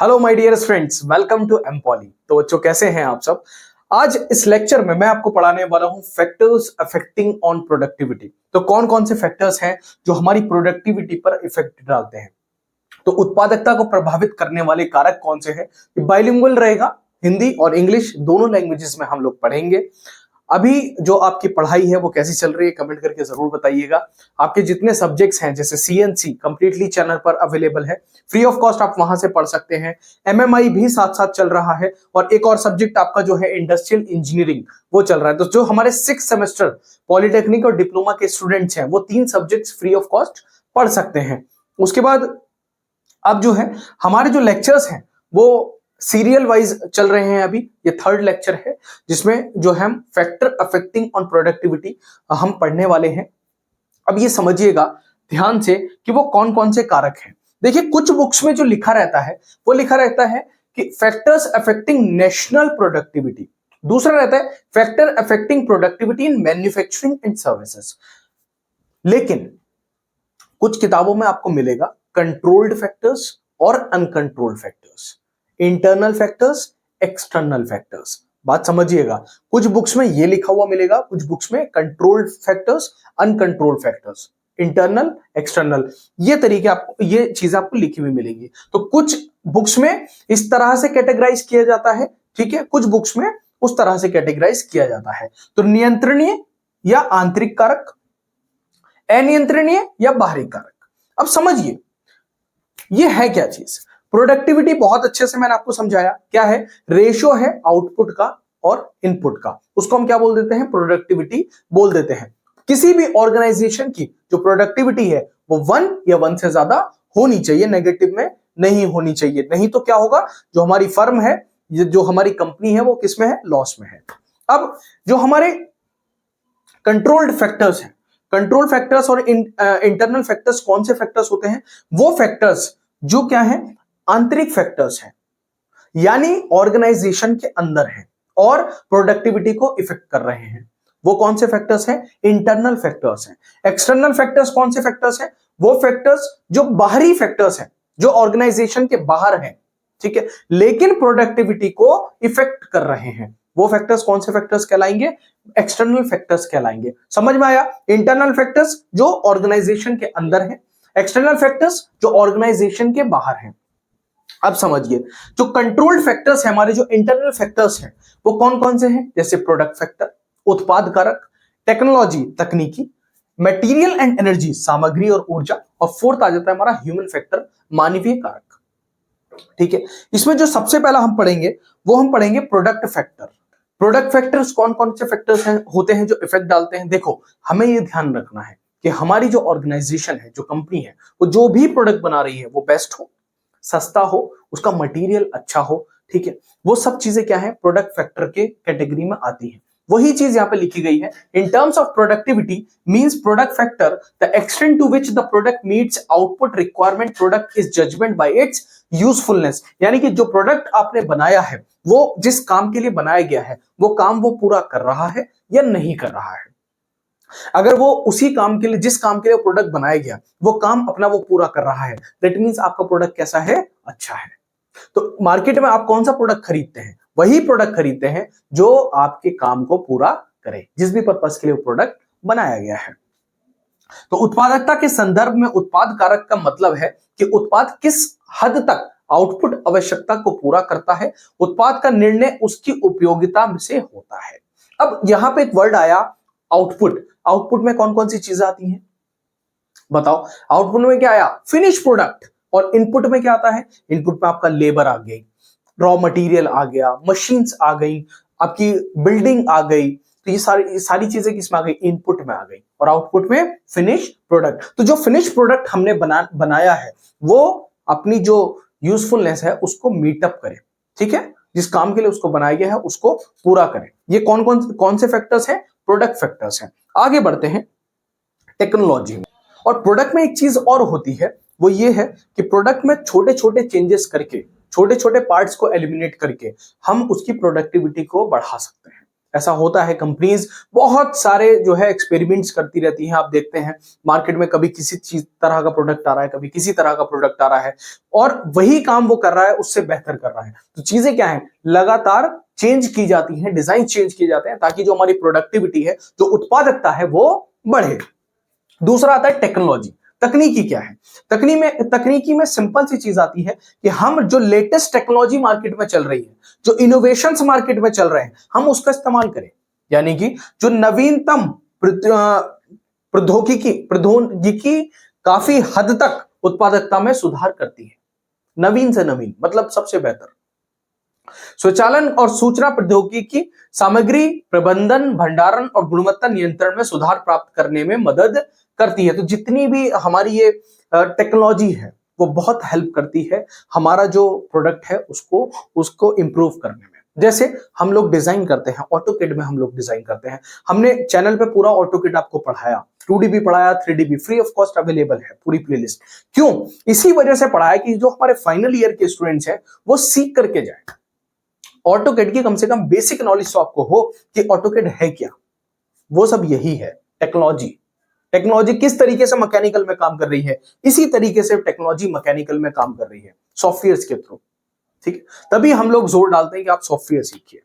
Hello my dear friends, welcome to एमपॉली। तो बच्चों, कैसे हैं आप सब। आज इस लेक्चर में मैं आपको पढ़ाने वाला हूं फैक्टर्स अफेक्टिंग ऑन प्रोडक्टिविटी। तो कौन कौन से फैक्टर्स हैं जो हमारी प्रोडक्टिविटी पर इफेक्ट डालते हैं। तो उत्पादकता को प्रभावित करने वाले कारक कौन से हैं। बाइलिंगुअल रहेगा, हिंदी और इंग्लिश दोनों लैंग्वेजेस में हम लोग पढ़ेंगे। अभी जो आपकी पढ़ाई है वो कैसी चल रही है, कमेंट करके जरूर बताइएगा। आपके जितने सब्जेक्ट्स हैं जैसे सीएनसी कंप्लीटली चैनल पर अवेलेबल है, फ्री ऑफ कॉस्ट आप वहां से पढ़ सकते हैं। एमएमआई भी साथ साथ चल रहा है और एक और सब्जेक्ट आपका जो है इंडस्ट्रियल इंजीनियरिंग वो चल रहा है। तो जो हमारे 6 सेमेस्टर पॉलिटेक्निक और डिप्लोमा के स्टूडेंट्स हैं वो 3 सब्जेक्ट्स फ्री ऑफ कॉस्ट पढ़ सकते हैं। उसके बाद अब जो है हमारे जो लेक्चर्स हैं वो सीरियल वाइज चल रहे हैं। अभी ये 3rd लेक्चर है जिसमें जो हम फैक्टर अफेक्टिंग ऑन प्रोडक्टिविटी हम पढ़ने वाले हैं। अब ये समझिएगा ध्यान से कि वो कौन कौन से कारक हैं। देखिए, कुछ बुक्स में जो लिखा रहता है वो लिखा रहता है कि फैक्टर्स अफेक्टिंग नेशनल प्रोडक्टिविटी, दूसरा रहता है factor affecting productivity in manufacturing and services. लेकिन कुछ किताबों में आपको मिलेगा कंट्रोल्ड फैक्टर्स और uncontrolled factors, internal factors, external factors. बात समझिएगा, कुछ बुक्स में ये लिखा हुआ मिलेगा, कुछ बुक्स में controlled factors, uncontrolled factors, internal, external, ये तरीके आपको, ये चीजें आपको लिखी हुई मिलेंगी। तो कुछ बुक्स में इस तरह से कैटेगराइज किया जाता है, ठीक है, कुछ बुक्स में उस तरह से कैटेगराइज किया जाता है। तो नियंत्रणीय या आंतरिक कारक, अनियंत्रणीय या बाहरी कारक। अब समझिए ये है क्या चीज। प्रोडक्टिविटी बहुत अच्छे से मैंने आपको समझाया क्या है। रेशियो है आउटपुट का और इनपुट का, उसको हम क्या बोल देते हैं, प्रोडक्टिविटी बोल देते हैं। किसी भी ऑर्गेनाइजेशन की जो प्रोडक्टिविटी है वो 1 या 1 से ज्यादा होनी चाहिए, नेगेटिव में नहीं होनी चाहिए। नहीं तो क्या होगा, जो हमारी फर्म है, जो हमारी कंपनी है वो किसमें है, लॉस में है। अब जो हमारे कंट्रोल्ड फैक्टर्स हैं, कंट्रोल फैक्टर्स और इंटरनल फैक्टर्स कौन से फैक्टर्स होते हैं, वो फैक्टर्स जो क्या है, आंतरिक फैक्टर्स हैं, यानी ऑर्गेनाइजेशन के अंदर है और प्रोडक्टिविटी को इफेक्ट कर रहे हैं। वो कौन से फैक्टर्स हैं, इंटरनल फैक्टर्स हैं। एक्सटर्नल फैक्टर्स कौन से फैक्टर्स हैं, वो फैक्टर्स जो बाहरी फैक्टर्स हैं, जो ऑर्गेनाइजेशन के बाहर हैं, ठीक है, लेकिन प्रोडक्टिविटी को इफेक्ट कर रहे हैं। वो फैक्टर्स कौन से फैक्टर्स कहलाएंगे, एक्सटर्नल फैक्टर्स कहलाएंगे। समझ में आया। इंटरनल फैक्टर्स जो ऑर्गेनाइजेशन के अंदर है, एक्सटर्नल फैक्टर्स जो ऑर्गेनाइजेशन के बाहर हैं। अब समझिए, जो कंट्रोल्ड फैक्टर्स है, हमारे जो इंटरनल फैक्टर्स हैं वो कौन कौन से हैं, जैसे प्रोडक्ट फैक्टर, उत्पाद कारक, टेक्नोलॉजी तकनीकी, मटेरियल एंड एनर्जी सामग्री और ऊर्जा, और 4th आ जाता है हमारा ह्यूमन फैक्टर, मानवीय कारक। ठीक है, इसमें जो सबसे पहला हम पढ़ेंगे वो हम पढ़ेंगे प्रोडक्ट फैक्टर। प्रोडक्ट फैक्टर्स कौन कौन से फैक्टर्स हैं, होते हैं जो इफेक्ट डालते हैं। देखो, हमें ये ध्यान रखना है कि हमारी जो ऑर्गेनाइजेशन है, जो कंपनी है, वो जो भी प्रोडक्ट बना रही है वो बेस्ट हो, सस्ता हो, उसका मटेरियल अच्छा हो, ठीक है, वो सब चीजें क्या है, प्रोडक्ट फैक्टर के कैटेगरी में आती है। वही चीज यहां पे लिखी गई है। In terms of productivity means product factor the extent to which the product meets output requirement product is judgement by its usefulness. यानी कि जो प्रोडक्ट आपने बनाया है वो जिस काम के लिए बनाया गया है वो काम वो पूरा कर रहा है या नहीं कर रहा है। अगर वो उसी काम के लिए, जिस काम के लिए प्रोडक्ट बनाया गया, वो काम अपना वो पूरा कर रहा है, दैट मींस आपका प्रोडक्ट कैसा है, अच्छा है। तो मार्केट में आप कौन सा प्रोडक्ट खरीदते हैं, वही प्रोडक्ट खरीदते हैं जो आपके काम को पूरा करे, जिस भी पर्पस के लिए वो प्रोडक्ट बनाया गया है। तो उत्पादकता के संदर्भ में उत्पाद कारक का मतलब है कि उत्पाद किस हद तक आउटपुट आवश्यकता को पूरा करता है। उत्पाद का निर्णय उसकी उपयोगिता से होता है। अब यहां पे एक वर्ड आया आउटपुट। आउटपुट में कौन कौन सी चीजें आती हैं, बताओ। आउटपुट में क्या आया, फिनिश प्रोडक्ट। और इनपुट में क्या आता है, इनपुट में आपका लेबर आ गई, रॉ मटेरियल आ गया, मशीन्स आ गई, आपकी बिल्डिंग आ गई। तो ये सारी चीजें किसमें आ गई, इनपुट में आ गई, और आउटपुट में फिनिश प्रोडक्ट। तो जो फिनिश प्रोडक्ट हमने बनाया है वो अपनी जो यूजफुलनेस है उसको मीटअप करे, ठीक है, जिस काम के लिए उसको बनाया गया है उसको पूरा करे। ये कौन से फैक्टर्स हैं, प्रोडक्ट फैक्टर्स हैं। आगे बढ़ते हैं टेक्नोलॉजी में। और प्रोडक्ट में एक चीज और होती है, वो ये है कि प्रोडक्ट में छोटे छोटे चेंजेस करके, छोटे छोटे पार्ट्स को एलिमिनेट करके हम उसकी प्रोडक्टिविटी को बढ़ा सकते हैं। ऐसा होता है, कंपनीज बहुत सारे जो है एक्सपेरिमेंट्स करती रहती हैं। आप देखते हैं मार्केट में कभी किसी चीज तरह का प्रोडक्ट आ रहा है, कभी किसी तरह का प्रोडक्ट आ रहा है, और वही काम वो कर रहा है, उससे बेहतर कर रहा है। तो चीजें क्या है, लगातार चेंज की जाती हैं, डिजाइन चेंज किए जाते हैं, ताकि जो हमारी प्रोडक्टिविटी है, जो उत्पादकता है, वो बढ़े। दूसरा आता है टेक्नोलॉजी। तकनीकी क्या है, तकनीकी में सिंपल सी चीज आती है कि हम जो लेटेस्ट टेक्नोलॉजी मार्केट में चल रही है, जो इनोवेशंस मार्केट में चल रहे हैं, हम उसका इस्तेमाल करें। यानी कि जो नवीनतम प्रौद्योगिकी काफी हद तक उत्पादकता में सुधार करती है। नवीन से नवीन मतलब सबसे बेहतर। स्वचालन और सूचना प्रौद्योगिकी सामग्री प्रबंधन, भंडारण और गुणवत्ता नियंत्रण में सुधार प्राप्त करने में मदद करती है। तो जितनी भी हमारी ये टेक्नोलॉजी है, वो बहुत हेल्प करती है हमारा जो प्रोडक्ट है उसको इंप्रूव करने में। जैसे हम लोग डिजाइन करते हैं, ऑटोकैड में हम लोग डिजाइन करते हैं। हमने चैनल पे पूरा ऑटोकैड आपको पढ़ाया, 2D भी पढ़ाया, 3D भी, फ्री ऑफ कॉस्ट अवेलेबल है पूरी प्लेलिस्ट। क्यों? इसी वजह से पढ़ाया कि जो हमारे फाइनल ईयर के स्टूडेंट्स हैं वो सीख करके जाए। ऑटोकैड की कम से कम बेसिक नॉलेज तो आपको हो कि ऑटोकैड है क्या। वो सब यही है टेक्नोलॉजी। टेक्नोलॉजी किस तरीके से मैकेनिकल में काम कर रही है, इसी तरीके से टेक्नोलॉजी मैकेनिकल में काम कर रही है, सॉफ्टवेयर के थ्रू। ठीक है, तभी हम लोग जोर डालते हैं कि आप सॉफ्टवेयर सीखिए।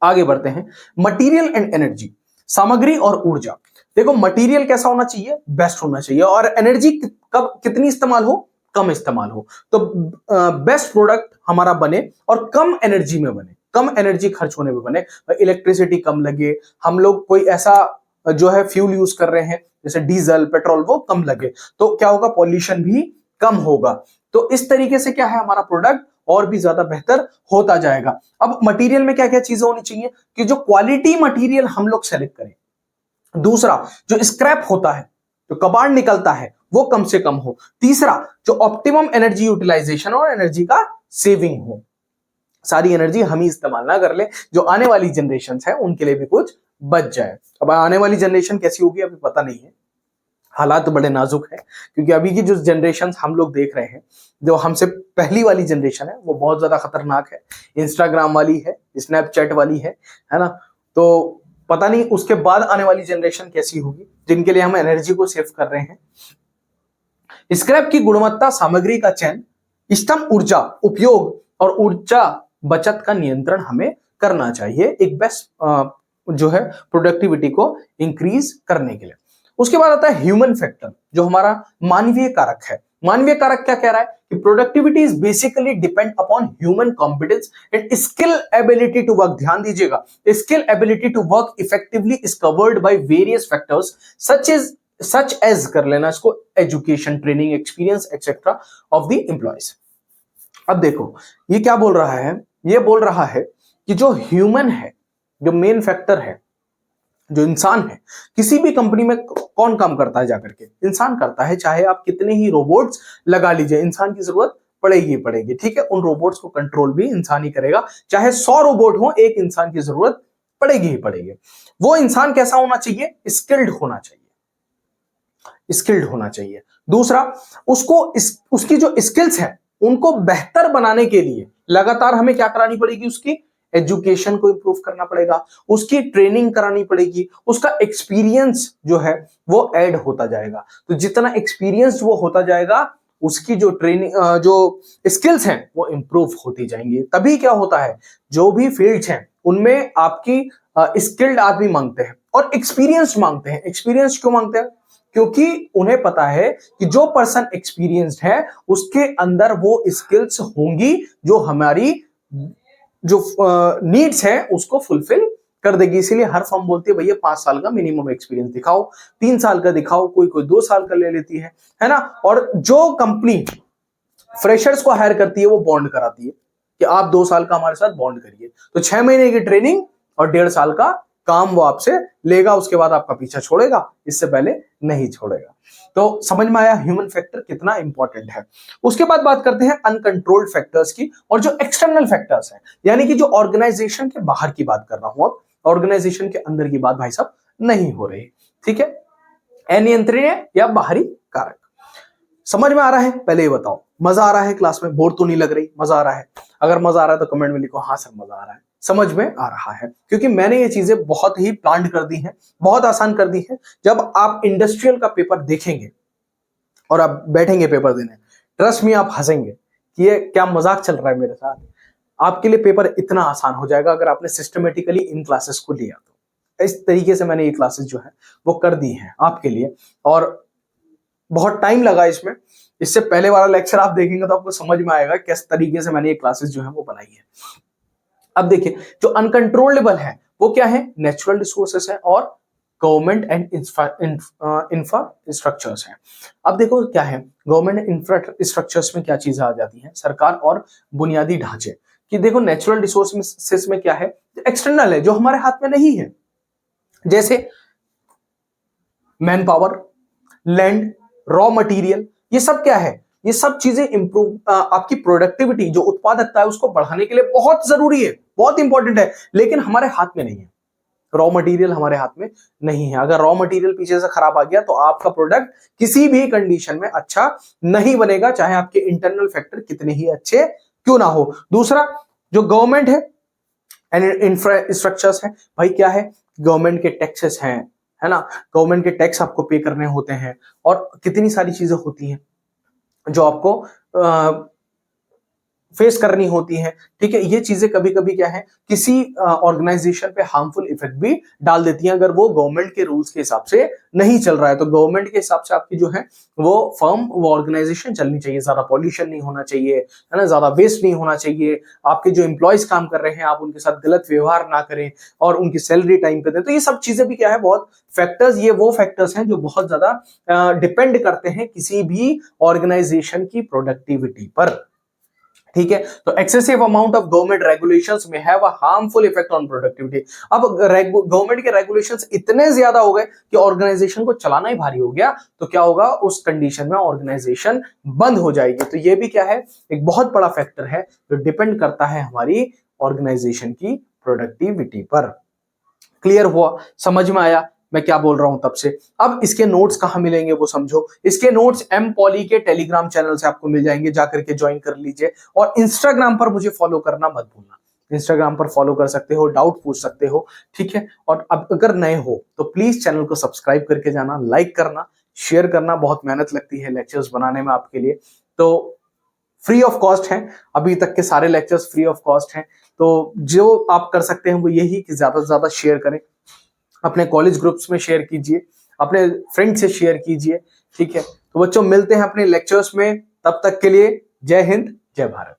आगे बढ़ते हैं, मटेरियल एंड एनर्जी, सामग्री और ऊर्जा। देखो मटेरियल कैसा होना चाहिए, बेस्ट होना चाहिए, और एनर्जी कब कितनी इस्तेमाल हो, कम इस्तेमाल हो। तो बेस्ट प्रोडक्ट हमारा बने और कम एनर्जी में बने, कम एनर्जी खर्च होने में बने, इलेक्ट्रिसिटी कम लगे, हम लोग कोई ऐसा जो है फ्यूल यूज कर रहे हैं जैसे डीजल पेट्रोल, वो कम लगे, तो क्या होगा, पॉल्यूशन भी कम होगा। तो इस तरीके से क्या है, हमारा प्रोडक्ट और भी ज्यादा बेहतर होता जाएगा। अब मटेरियल में क्या क्या चीजें होनी चाहिए कि जो क्वालिटी मटेरियल हम लोग सेलेक्ट करें। दूसरा, जो स्क्रैप होता है, जो कबाड़ निकलता है, वो कम से कम हो। तीसरा, जो ऑप्टिमम एनर्जी यूटिलाइजेशन और एनर्जी का सेविंग हो। सारी एनर्जी हम ही इस्तेमाल ना कर ले, जो आने वाली जनरेशन है उनके लिए भी कुछ बच जाए। अब आने वाली जनरेशन कैसी होगी अभी पता नहीं है, हालात तो बड़े नाजुक है, क्योंकि अभी की जो जनरेशन हम लोग देख रहे हैं, जो हमसे पहली वाली जनरेशन है, वो बहुत ज्यादा खतरनाक है। इंस्टाग्राम वाली है, स्नैपचैट वाली है ना। तो पता नहीं उसके बाद आने वाली जनरेशन कैसी होगी, जिनके लिए हम एनर्जी को सेव कर रहे हैं। स्क्रैप की गुणवत्ता, सामग्री का चयन, इष्टतम ऊर्जा उपयोग और ऊर्जा बचत का नियंत्रण हमें करना चाहिए, एक बेस्ट जो है प्रोडक्टिविटी को इंक्रीज करने के लिए। उसके बाद आता है ह्यूमन फैक्टर, जो हमारा मानवीय कारक है। मानवीय कारक क्या कह रहा है कि productivity is basically depend upon human competence and skill ability to work. ध्यान दीजिएगा, skill ability to work effectively is covered by various factors such as कर लेना इसको, education, training, experience etcetera of the employees. अब देखो ये क्या बोल रहा है, ये बोल रहा है कि जो ह्यूमन है, जो मेन फैक्टर है, जो इंसान है, किसी भी कंपनी में कौन काम करता है जाकर के, इंसान करता है। चाहे आप कितने ही रोबोट्स लगा लीजिए, इंसान की जरूरत पड़ेगी पड़ेगी। ठीक है, उन रोबोट्स को कंट्रोल भी इंसान ही करेगा। चाहे 100 रोबोट हो, एक इंसान की जरूरत पड़ेगी ही पड़ेगी। वो इंसान कैसा होना चाहिए, स्किल्ड होना चाहिए, स्किल्ड होना चाहिए। दूसरा, उसकी जो स्किल्स है उनको बेहतर बनाने के लिए लगातार हमें क्या करानी पड़ेगी, उसकी एजुकेशन को इंप्रूव करना पड़ेगा, उसकी ट्रेनिंग करानी पड़ेगी, उसका एक्सपीरियंस जो है वो ऐड होता जाएगा। तो जितना एक्सपीरियंस वो होता जाएगा, उसकी जो ट्रेनिंग, जो स्किल्स हैं वो इंप्रूव होती जाएंगी। तभी क्या होता है, जो भी फील्ड्स हैं उनमें आपकी स्किल्ड आदमी मांगते हैं और एक्सपीरियंस मांगते हैं। एक्सपीरियंस क्यों मांगते हैं, क्योंकि उन्हें पता है कि जो पर्सन एक्सपीरियंस्ड है उसके अंदर वो स्किल्स होंगी जो हमारी जो नीड्स है उसको फुलफिल कर देगी। इसीलिए हर फर्म बोलती है भैया 5 साल का मिनिमम एक्सपीरियंस दिखाओ, 3 साल का दिखाओ, कोई कोई 2 साल का ले लेती है ना। और जो कंपनी फ्रेशर्स को हायर करती है वो बॉन्ड कराती है कि आप 2 साल का हमारे साथ बॉन्ड करिए, तो 6 महीने की ट्रेनिंग और 1.5 साल का काम वो आपसे लेगा, उसके बाद आपका पीछा छोड़ेगा, इससे पहले नहीं छोड़ेगा। तो समझ में आया ह्यूमन फैक्टर कितना इंपॉर्टेंट है। उसके बाद बात करते हैं अनकंट्रोल्ड फैक्टर्स की और जो एक्सटर्नल फैक्टर्स हैं, यानी कि जो ऑर्गेनाइजेशन के बाहर की बात कर रहा हूं, अब ऑर्गेनाइजेशन के अंदर की बात भाई साहब नहीं हो रही। ठीक है, अनियंत्रणीय या बाहरी कारक। समझ में आ रहा है, पहले ये बताओ, मजा आ रहा है क्लास में, बोर तो नहीं लग रही, मजा आ रहा है? अगर मजा आ रहा है तो कमेंट में लिखो हाँ सर मजा आ रहा है। समझ में आ रहा है, क्योंकि मैंने ये चीजें बहुत ही प्लान कर दी हैं, बहुत आसान कर दी है। जब आप इंडस्ट्रियल का पेपर देखेंगे और आप बैठेंगे पेपर देने, ट्रस्ट में आप हंसेंगे कि ये क्या मजाक चल रहा है मेरे साथ। आपके लिए पेपर इतना आसान हो जाएगा अगर आपने सिस्टमेटिकली इन क्लासेस को लिया तो। इस तरीके से मैंने ये क्लासेस जो है वो कर दी हैं आपके लिए, और बहुत टाइम लगा इसमें। इससे पहले वाला लेक्चर आप देखेंगे तो आपको समझ में आएगा किस तरीके से मैंने ये क्लासेस जो है वो बनाई है। अब देखिए, जो अनकंट्रोलेबल है वो क्या है, नेचुरल रिसोर्सेस है और गवर्नमेंट एंड इंफ्रास्ट्रक्चर्स हैं। अब देखो क्या है, गवर्नमेंट इंफ्रास्ट्रक्चर्स में क्या चीजें आ जाती हैं, सरकार और बुनियादी ढांचे। कि देखो नेचुरल रिसोर्सेस में क्या है, एक्सटर्नल है, जो हमारे हाथ में नहीं है, जैसे man power, land, raw material, ये सब क्या है, ये सब चीजें इंप्रूव, आपकी प्रोडक्टिविटी जो उत्पादकता है उसको बढ़ाने के लिए बहुत जरूरी है, बहुत इंपॉर्टेंट है, लेकिन हमारे हाथ में नहीं है। रॉ मटेरियल हमारे हाथ में नहीं है। अगर रॉ मटेरियल पीछे से खराब आ गया तो आपका प्रोडक्ट किसी भी कंडीशन में अच्छा नहीं बनेगा, चाहे आपके इंटरनल फैक्टर कितने ही अच्छे क्यों ना हो। दूसरा, जो गवर्नमेंट है एंड इंफ्रास्ट्रक्चर्स है, भाई क्या है, गवर्नमेंट के टैक्सेस हैं, है ना, गवर्नमेंट के टैक्स आपको पे करने होते हैं, और कितनी सारी चीजें होती हैं जो आपको फेस करनी होती है। ठीक है, ये चीजें कभी कभी क्या है, किसी ऑर्गेनाइजेशन पे हार्मफुल इफेक्ट भी डाल देती हैं अगर वो गवर्नमेंट के रूल्स के हिसाब से नहीं चल रहा है। तो गवर्नमेंट के हिसाब से आपकी जो है वो फर्म, वो ऑर्गेनाइजेशन चलनी चाहिए, ज्यादा पॉल्यूशन नहीं होना चाहिए, है ना, ज्यादा वेस्ट नहीं होना चाहिए, आपके जो एम्प्लॉयज काम कर रहे हैं आप उनके साथ गलत व्यवहार ना करें, और उनकी सैलरी टाइम पे दें। तो ये सब चीजें भी क्या है, बहुत फैक्टर्स, ये वो फैक्टर्स हैं जो बहुत ज्यादा डिपेंड करते हैं किसी भी ऑर्गेनाइजेशन की प्रोडक्टिविटी पर। ठीक है, तो excessive amount of government regulations में have a harmful effect on productivity. अब गवर्नमेंट के रेगुलेशंस इतने ज्यादा हो गए कि ऑर्गेनाइजेशन को चलाना ही भारी हो गया, तो क्या होगा, उस कंडीशन में ऑर्गेनाइजेशन बंद हो जाएगी। तो ये भी क्या है, एक बहुत बड़ा फैक्टर है जो डिपेंड करता है हमारी ऑर्गेनाइजेशन की प्रोडक्टिविटी पर। क्लियर हुआ, समझ में आया मैं क्या बोल रहा हूं तब से। अब इसके नोट्स कहां मिलेंगे वो समझो। इसके नोट्स एम पॉली के टेलीग्राम चैनल से आपको मिल जाएंगे, जाकर के ज्वाइन कर लीजिए, और इंस्टाग्राम पर मुझे फॉलो करना मत भूलना। इंस्टाग्राम पर फॉलो कर सकते हो, डाउट पूछ सकते हो, ठीक है। और अब अगर नए हो तो प्लीज चैनल को सब्सक्राइब करके जाना, लाइक करना, शेयर करना, बहुत मेहनत लगती है लेक्चर्स बनाने में आपके लिए, तो फ्री ऑफ कॉस्ट है। अभी तक के सारे लेक्चर्स फ्री ऑफ कॉस्ट हैं, तो जो आप कर सकते हैं वो यही कि ज्यादा से ज्यादा शेयर करें, अपने कॉलेज ग्रुप्स में शेयर कीजिए, अपने फ्रेंड से शेयर कीजिए, ठीक है। तो बच्चों, मिलते हैं अपने लेक्चर्स में, तब तक के लिए जय हिंद, जय भारत।